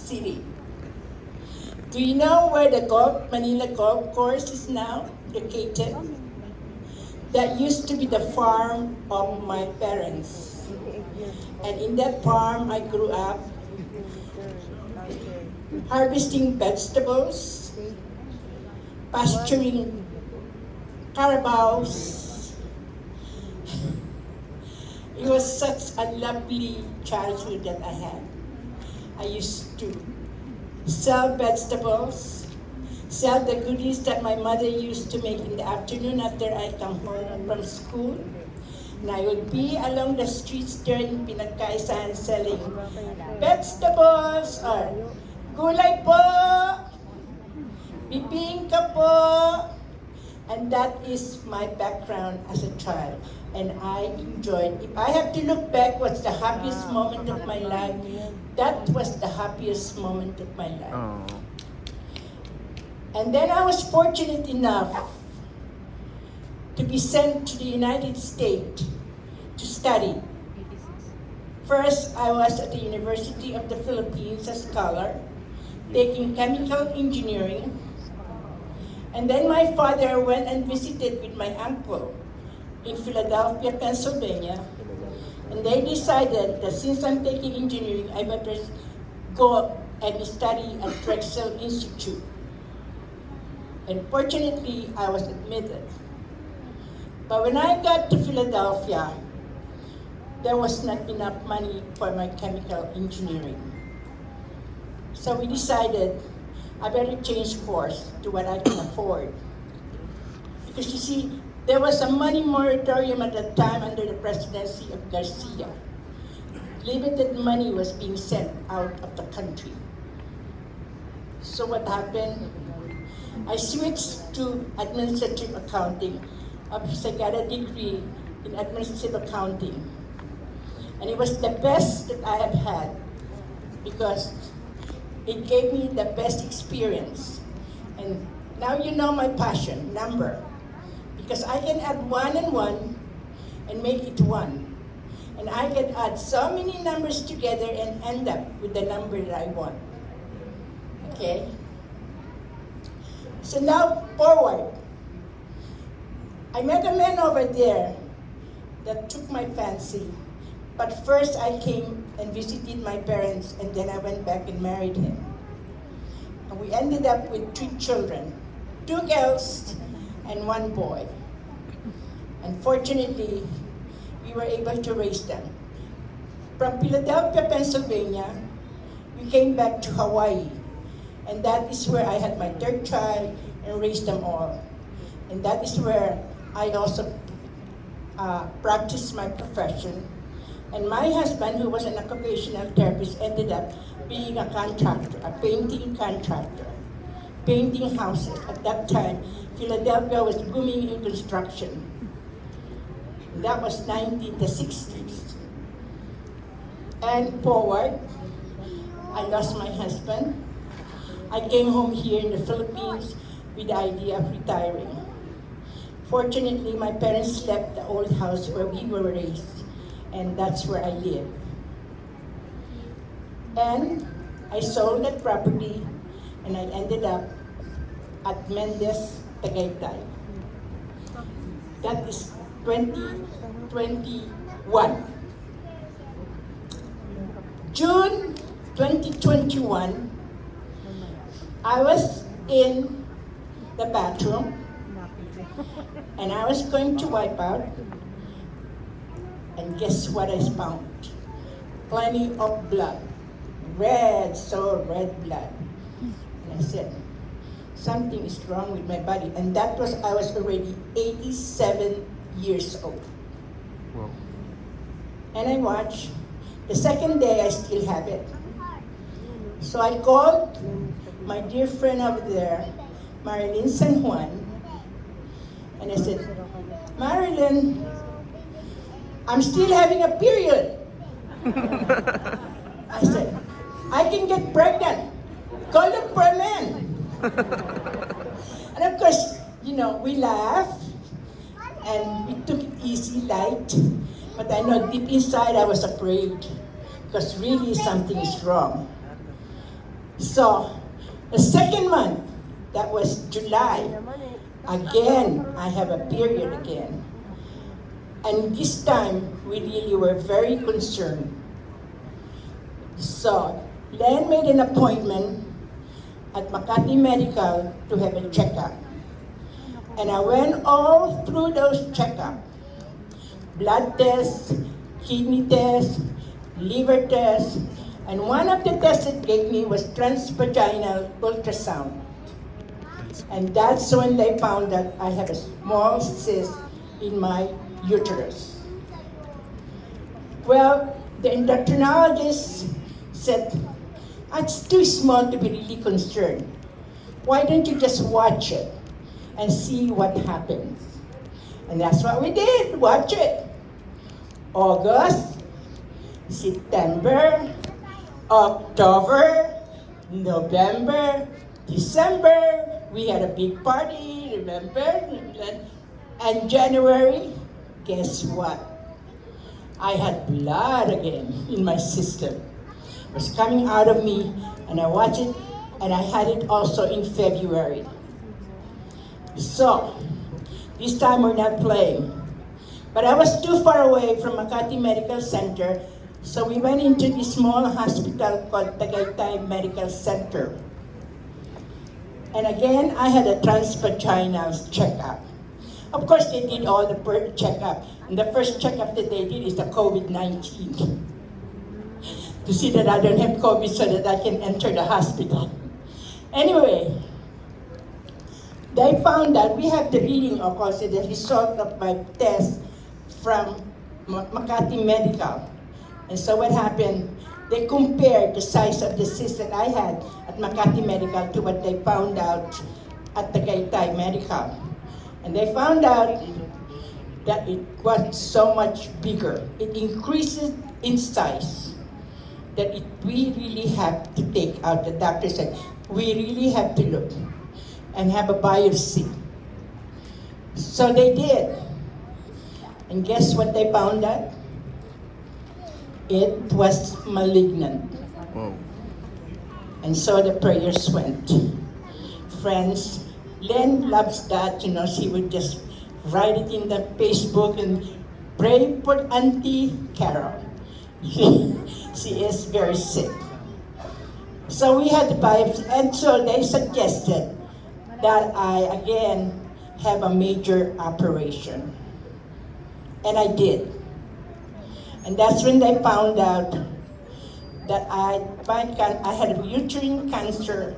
City. Do you know where the Manila Golf Course is now located? That used to be the farm of my parents. And in that farm, I grew up harvesting vegetables, pasturing carabaos. It was such a lovely childhood that I had. I used to sell vegetables, sell the goodies that my mother used to make in the afternoon after I come home from school. And I would be along the streets there in Pinagkaisahan selling vegetables or gulay po, bibingka po. And that is my background as a child. And I enjoyed. If I have to look back, what's the happiest moment of my life? That was the happiest moment of my life. Oh. And then I was fortunate enough to be sent to the United States to study. First, I was at the University of the Philippines as a scholar, taking chemical engineering. And then my father went and visited with my uncle in Philadelphia, Pennsylvania. And they decided that since I'm taking engineering, I better go and study at Drexel Institute. And fortunately, I was admitted. But when I got to Philadelphia, there was not enough money for my chemical engineering. So we decided I better change course to what I can afford. Because you see, there was a money moratorium at that time under the presidency of Garcia. Limited money was being sent out of the country. So what happened? I switched to administrative accounting because I got a degree in administrative accounting. And it was the best that I have had because it gave me the best experience. And now you know my passion, number. Because I can add 1 and 1 and make it 1. And I can add so many numbers together and end up with the number that I want. Okay? So now, forward. I met a man over there that took my fancy. But first I came and visited my parents, and then I went back and married him. And we ended up with 3 children, 2 girls and 1 boy. And fortunately, we were able to raise them. From Philadelphia, Pennsylvania, we came back to Hawaii. And that is where I had my 3rd child and raised them all. And that is where I also practiced my profession. And my husband, who was an occupational therapist, ended up being a contractor, a painting contractor, painting houses. At that time, Philadelphia was booming in construction. That was the 60s. And forward, I lost my husband. I came home here in the Philippines with the idea of retiring. Fortunately, my parents left the old house where we were raised. And that's where I live. And I sold that property and I ended up at Mendez, Tagaytay. That is 2021. June 2021, I was in the bathroom and I was going to wipe out. And guess what I found? Plenty of blood. Red, so red blood. And I said, something is wrong with my body. And that was, I was already 87 years old. Wow. And I watched. The second day, I still have it. So I called my dear friend over there, Marilyn San Juan. And I said, Marilyn, I'm still having a period. I said, I can get pregnant. Go look for a man. And of course, you know, we laughed and we took it easy, light. But I know deep inside I was afraid because really something is wrong. So, the second month, that was July, again, I have a period again. And this time, we really were very concerned. So, Len made an appointment at Makati Medical to have a checkup. And I went all through those checkups. Blood tests, kidney tests, liver tests, and one of the tests it gave me was transvaginal ultrasound. And that's when they found that I have a small cyst in my uterus. Well, the endocrinologist said, it's too small to be really concerned. Why don't you just watch it and see what happens? And that's what we did, watch it. August, September, October, November, December, we had a big party, remember? And January, guess what? I had blood again in my system. It was coming out of me, and I watched it, and I had it also in February. So, this time we're not playing. But I was too far away from Makati Medical Center, so we went into this small hospital called Tagaytay Medical Center. And again, I had a transvaginal checkup. Of course, they did all the checkup. And the first checkup that they did is the COVID-19. To see that I don't have COVID so that I can enter the hospital. Anyway, they found that we have the reading, of course, the result of my test from Makati Medical. And so what happened, they compared the size of the cyst that I had at Makati Medical to what they found out at Tagaytay Medical. And they found out that it was so much bigger. It increases in size that we really have to take out. The doctor said, we really have to look and have a biopsy. So they did. And guess what they found out? It was malignant. Whoa. And so the prayers went. Friends, Len loves that, she would just write it in the Facebook and pray for Auntie Carol. She is very sick. So we had the biopsy, and so they suggested that I again have a major operation. And I did. And that's when they found out that I had uterine cancer,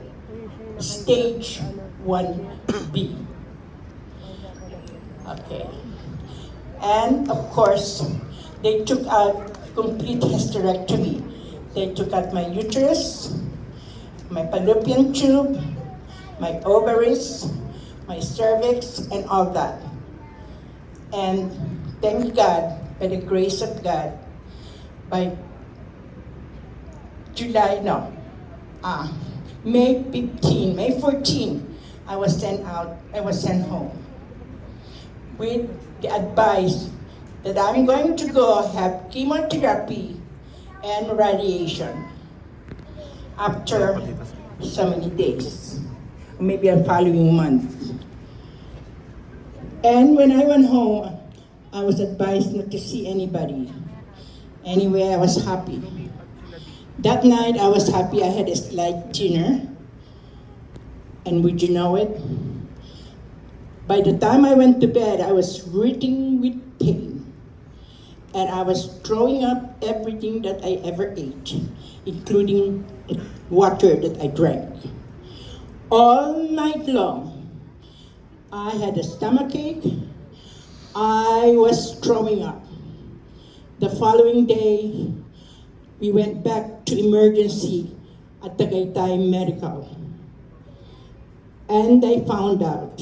stage 1B. Okay. And of course, they took out complete hysterectomy. They took out my uterus, my fallopian tube, my ovaries, my cervix, and all that. And thank God, by the grace of God, by May 14, I was sent home with the advice that I'm going to go have chemotherapy and radiation after so many days, maybe a following month. And when I went home, I was advised not to see anybody. Anyway, I was happy. That night, I was happy. I had a slight dinner. And would you know it? By the time I went to bed, I was writhing with pain. And I was throwing up everything that I ever ate, including water that I drank. All night long, I had a stomachache. I was throwing up. The following day, we went back to emergency at Tagaytay Medical. And they found out.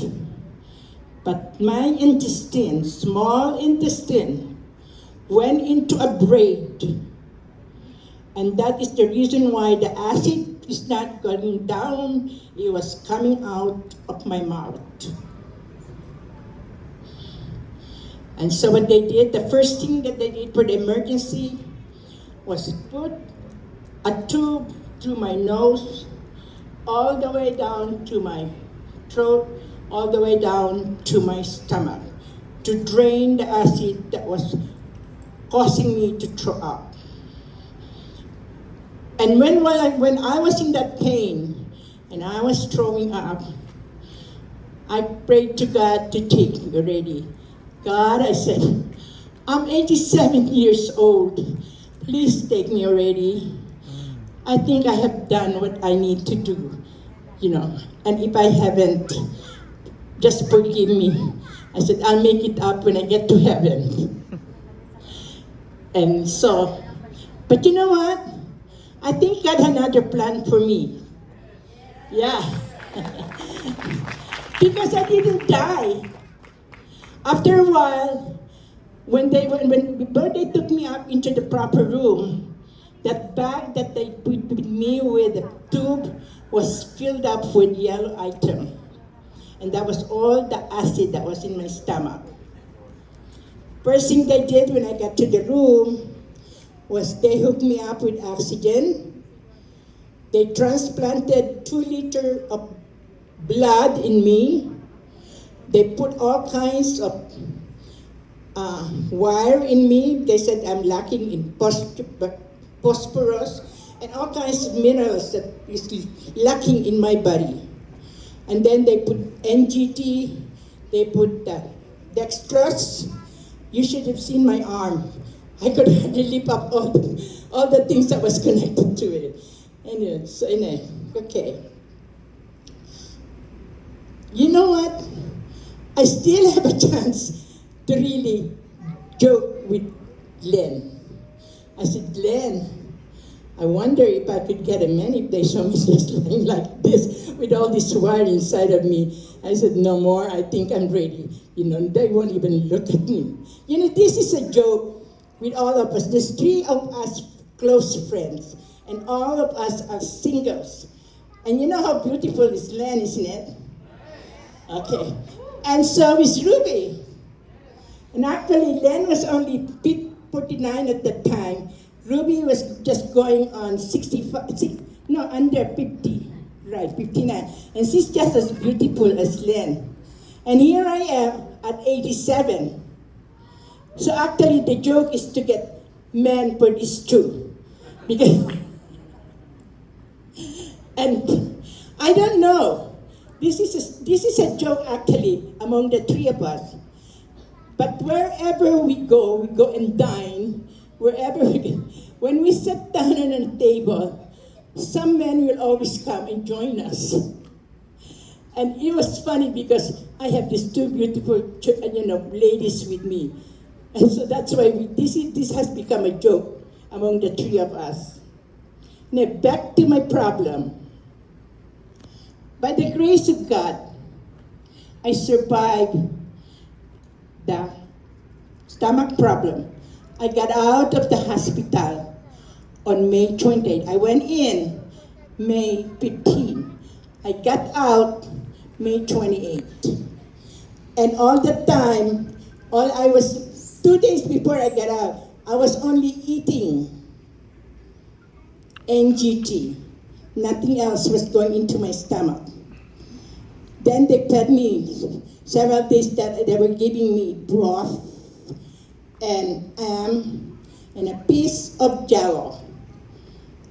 But my intestine, small intestine, went into a braid. And that is the reason why the acid is not going down. It was coming out of my mouth. And so what they did, the first thing that they did for the emergency was put a tube through my nose all the way down to my throat, all the way down to my stomach, to drain the acid that was causing me to throw up. And when I was in that pain and I was throwing up, I prayed to God to take me already. God, I said, I'm 87 years old. Please take me already. I think I have done what I need to do, And if I haven't, just forgive me. I said, I'll make it up when I get to heaven. And so, but you know what? I think God had another plan for me. Yeah. Because I didn't die. After a while, before they took me up into the proper room, that bag that they put me with, the tube, was filled up with yellow item. And that was all the acid that was in my stomach. First thing they did when I got to the room was they hooked me up with oxygen. They transplanted 2 liters of blood in me. They put all kinds of wire in me. They said I'm lacking in phosphorus and all kinds of minerals that is lacking in my body. And then they put NGT, they put dextrose. You should have seen my arm. I could hardly lift up all the things that was connected to it. Anyway, okay. You know what? I still have a chance to really joke with Glenn. I said, Glenn, I wonder if I could get a man if they saw me just lying like this with all this wire inside of me. I said, no more, I think I'm ready. They won't even look at me. This is a joke with all of us. There's 3 of us close friends, and all of us are singles. And you know how beautiful is Len, isn't it? Okay. And so is Ruby. And actually, Len was only 49 at that time. Ruby was just going on 65, under 50, right, 59. And she's just as beautiful as Len. And here I am at 87. So actually the joke is to get men for these 2. Because, and I don't know, this is a joke actually among the 3 of us. But wherever we go and dine, wherever we go, when we sit down on a table, some men will always come and join us. And it was funny because I have these 2 beautiful, ladies with me. And so that's why this has become a joke among the 3 of us. Now back to my problem. By the grace of God, I survived the stomach problem. I got out of the hospital on May 28. I went in May 15. I got out May 28. And all the time, 2 days before I got out, I was only eating NGT. Nothing else was going into my stomach. Then they fed me several days that they were giving me broth and and a piece of jello.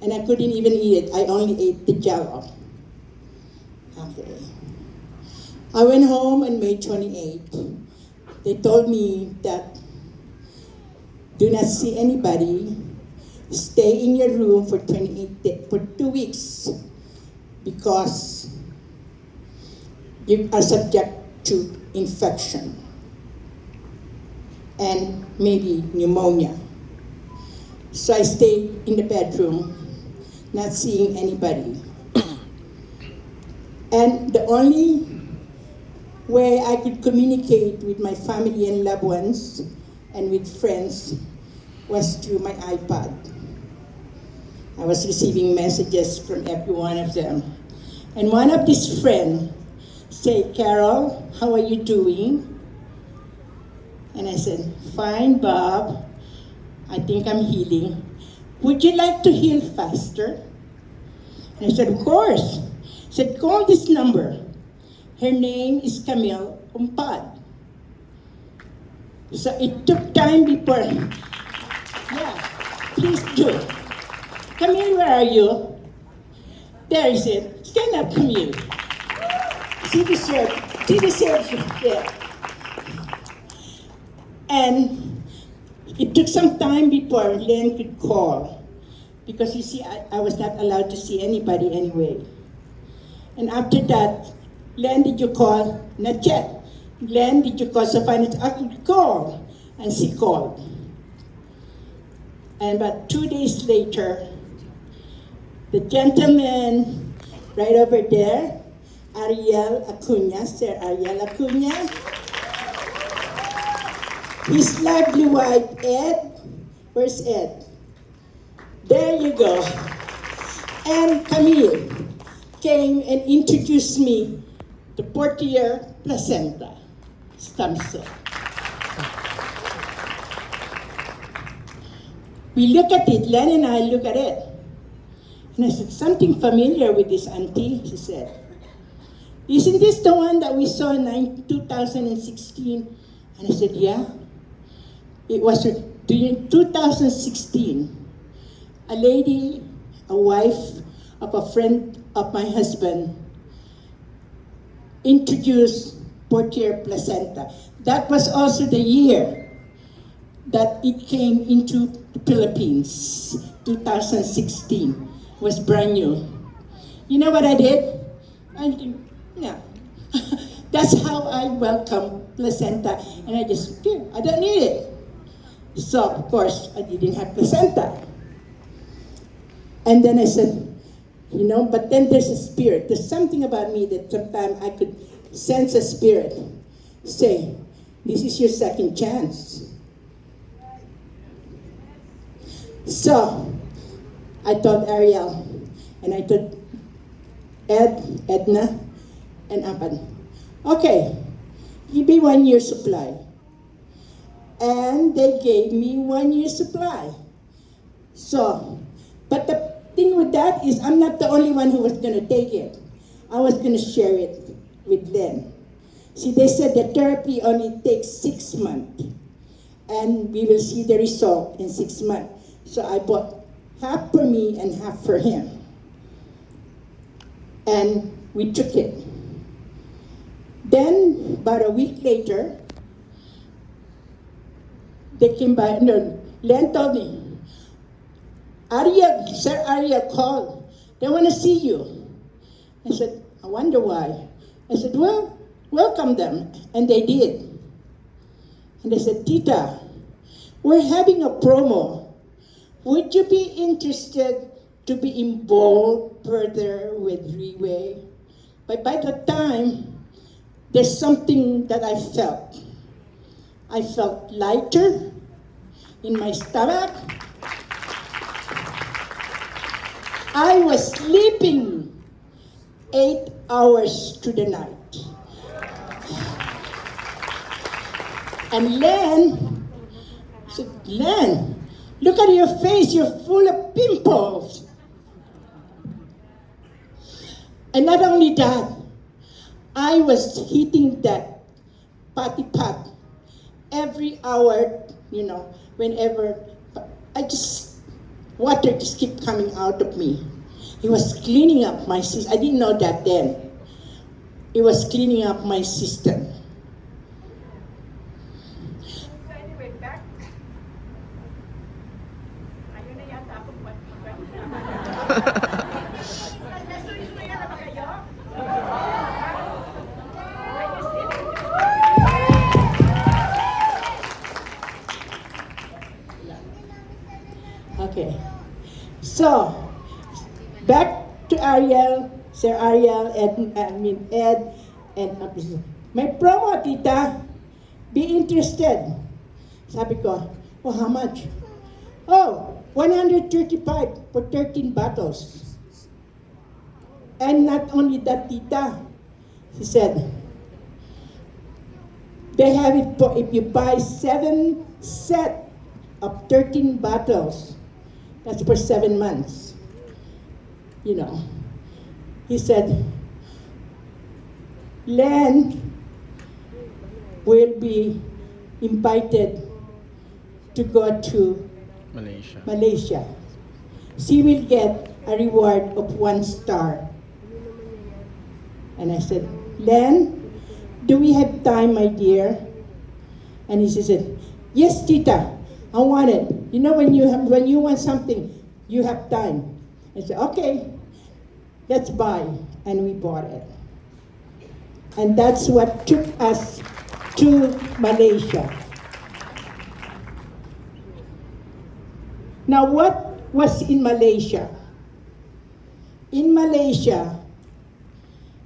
And I couldn't even eat it. I only ate the jello. Okay. I went home on May 28. They told me that do not see anybody. Stay in your room for 2 weeks because you are subject to infection and maybe pneumonia. So I stayed in the bedroom, not seeing anybody. And the only way I could communicate with my family and loved ones and with friends was through my iPad. I was receiving messages from every one of them. And one of these friends said, Carol, how are you doing? And I said, fine, Bob. I think I'm healing. Would you like to heal faster? And I said, of course. Said, call this number. Her name is Camille Umpad. So it took time before. Yeah, please do. Camille, where are you? There is it. Stand up, Camille. See the shirt. See the shirt. Yeah. And it took some time before Len could call. Because you see, I was not allowed to see anybody anyway. And after that, Len, did you call? Not yet. Len, did you call? So finally, I could call. And she called. And about 2 days later, the gentleman right over there, Ariel Acuna, Sir Ariel Acuna, his lovely wife, Ed. Where's Ed? There you go. And Camille came and introduced me to Purtier Placenta stem cell. We look at it, Len and I look at it. And I said, something familiar with this auntie, she said. Isn't this the one that we saw in 2016? And I said, yeah. It was during 2016. A lady, a wife of a friend of my husband, introduced Purtier Placenta. That was also the year that it came into the Philippines, 2016. It was brand new. You know what I did? Yeah. That's how I welcome placenta, and I just, I don't need it. So, of course, I didn't have placenta. And then I said, but then there's a spirit. There's something about me that sometimes I could sense a spirit say, this is your second chance. So, I told Ariel, and I told Ed, Edna, and Apan, okay, give me 1 year supply. And they gave me 1 year supply. So, but the thing with that is I'm not the only one who was going to take it. I was going to share it with them. See, they said the therapy only takes 6 months. And we will see the result in 6 months. So I bought half for me and half for him. And we took it. Then, about a week later, they came by. No, Len told me, Ariel, Sir Ariel called. They want to see you. I said, I wonder why. I said, well, welcome them. And they did. And they said, Tita, we're having a promo. Would you be interested to be involved further with Relay? But by the time, there's something that I felt. I felt lighter in my stomach. I was sleeping 8 hours through the night. And Len said, Len, look at your face, you're full of pimples. And not only that, I was hitting that potty pot every hour, whenever water just kept coming out of me. It was cleaning up my system. I didn't know that then. It was cleaning up my system. So anyway, back. Ayun na yata akong Nasulis mo yan na ba kayo? Okay. So, back to Ariel, Sir Ariel, Ed, and may promo, tita. Be interested. Sabi ko, oh, how much? Oh, 135 for 13 bottles. And not only that, tita. She said, they have it for if you buy 7 set of 13 bottles. That's for 7 months. He said, Len will be invited to go to Malaysia. She will get a reward of 1 star. And I said, Len, do we have time, my dear? And he said, yes, Tita, I want it. You know, when you want something, you have time. I said, okay, let's buy. And we bought it. And that's what took us to Malaysia. Now, what was in Malaysia? In Malaysia,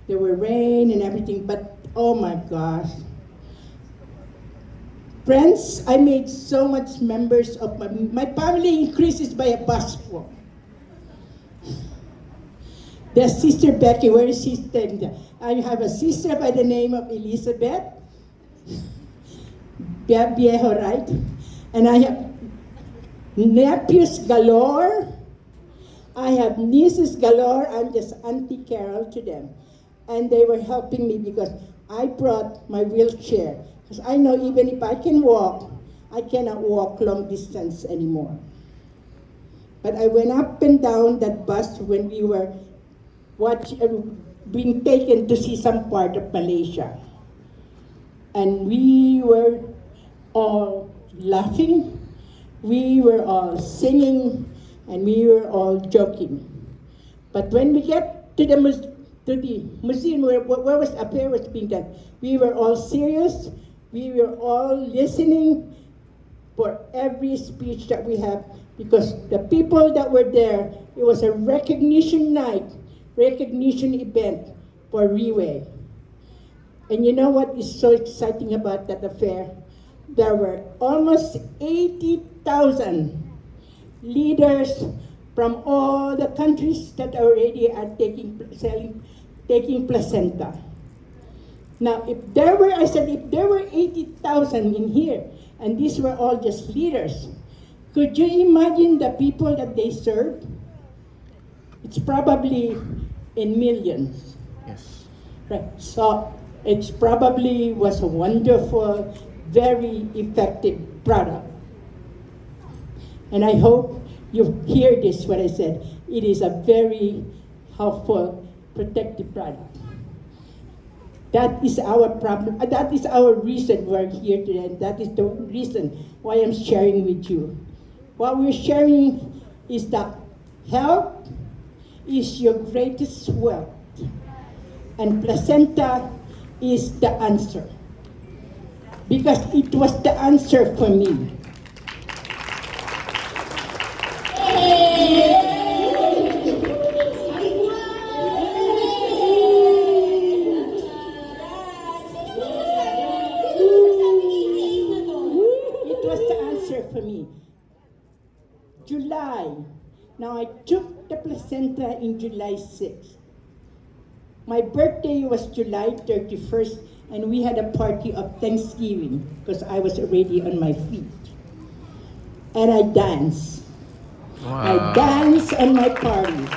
there were rain and everything, but oh my gosh. Friends, I made so much members of my family increases by a busful. The sister Becky, where is she standing? I have a sister by the name of Elizabeth. Viejo, right? And I have nephews galore. I have nieces galore. I'm just Auntie Carol to them. And they were helping me because I brought my wheelchair. Because I know even if I can walk, I cannot walk long distance anymore. But I went up and down that bus when we were being taken to see some part of Malaysia. And we were all laughing, we were all singing, and we were all joking. But when we get to the museum where affair was being done, we were all serious, we were all listening for every speech that we have, because the people that were there, it was a recognition night, recognition event for Riway. And you know what is so exciting about that affair? There were almost 80,000 leaders from all the countries that already are taking placenta. Now, if there were 80,000 in here, and these were all just leaders, could you imagine the people that they served? It's probably in millions. Yes. Right. So it probably was a wonderful, very effective product. And I hope you hear this, what I said. It is a very helpful, protective product. That is our problem. That is our reason we're here today. And that is the reason why I'm sharing with you. What we're sharing is that health is your greatest wealth. And placenta is the answer. Because it was the answer for me. It was the answer for me. July. Now I took the placenta in July 6th. My birthday was July 31st, and we had a party of Thanksgiving because I was already on my feet. And I danced. Wow. I danced on my party.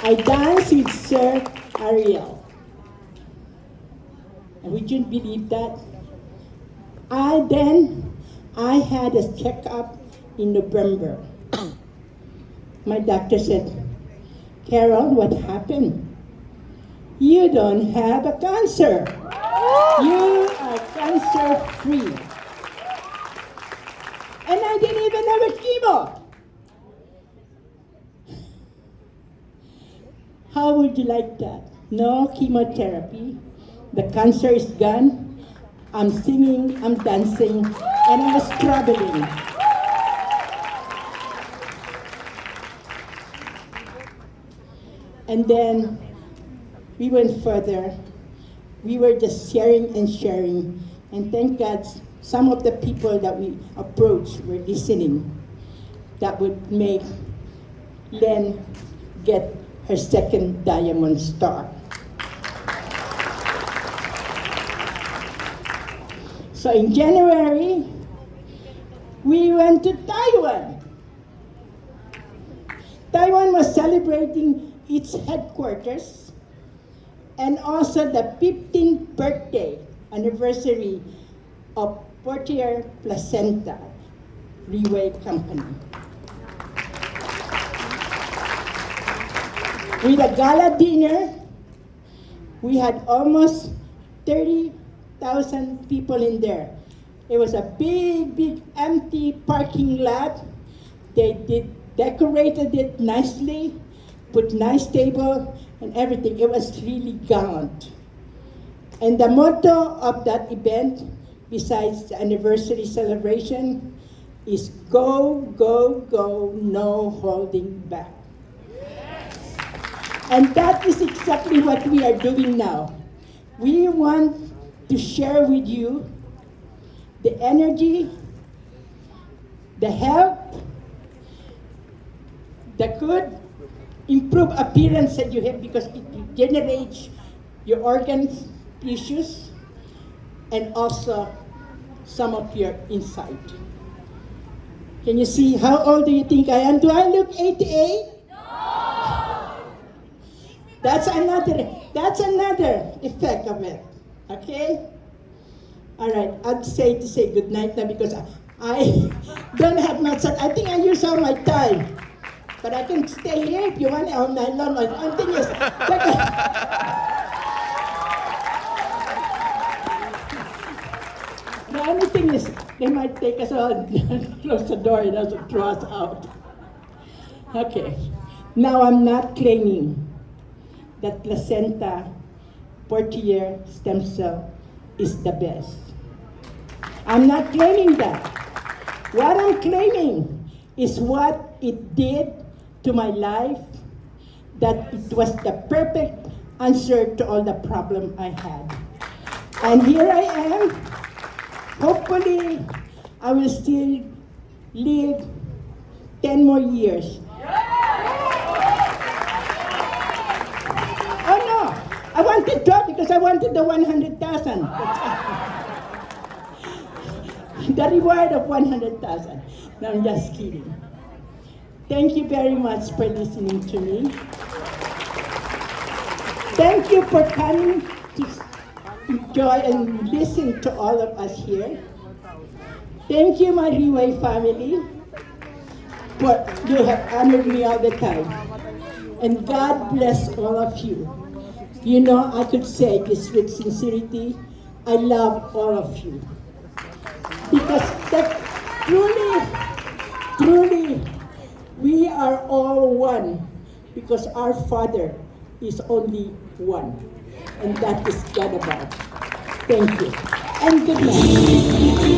I danced with Sir Ariel. And would you believe that? I had a checkup in November. My doctor said, Carol, what happened? You don't have a cancer. You are cancer-free. And I didn't even have a chemo. How would you like that? No chemotherapy. The cancer is gone. I'm singing, I'm dancing, and I was traveling. And then we went further. We were just sharing and sharing. And thank God, some of the people that we approached were listening. That would make Len get her second diamond star. So in January, we went to Taiwan. Taiwan was celebrating its headquarters. and also the 15th birthday anniversary of Purtier Placenta Railway Company. With a gala dinner, we had almost 30,000 people in there. It was a big empty parking lot. They decorated it nicely, put nice table and everything. It was really gallant. And the motto of that event, besides the anniversary celebration, is go, go, go, no holding back. And that is exactly what we are doing now. We want to share with you the energy, the health, the good, improved appearance that you have because it regenerates your organs, tissues, and also some of your insight. Can you see how old do you think I am? Do I look 88? That's another effect of it. Okay? All right, I'd say good night now because I don't have much time. I think I used all my time. But I can stay here if you want all night long. The only thing is, the only thing is they might take us all and close the door and also throw us out. Okay. Now I'm not claiming that placenta Purtier stem cell is the best. I'm not claiming that. What I'm claiming is what it did to my life, that it was the perfect answer to all the problem I had. And here I am. Hopefully, I will still live 10 more years. Oh no, I wanted 12 because I wanted the 100,000. The reward of 100,000. No, I'm just kidding. Thank you very much for listening to me. Thank you for coming to enjoy and listen to all of us here. Thank you, my Riway family, for you have honored me all the time. And God bless all of you. You know, I could say this with sincerity, I love all of you. Because that truly, we are all one. Because our Father is only one. And that is God above. Thank you. And good night.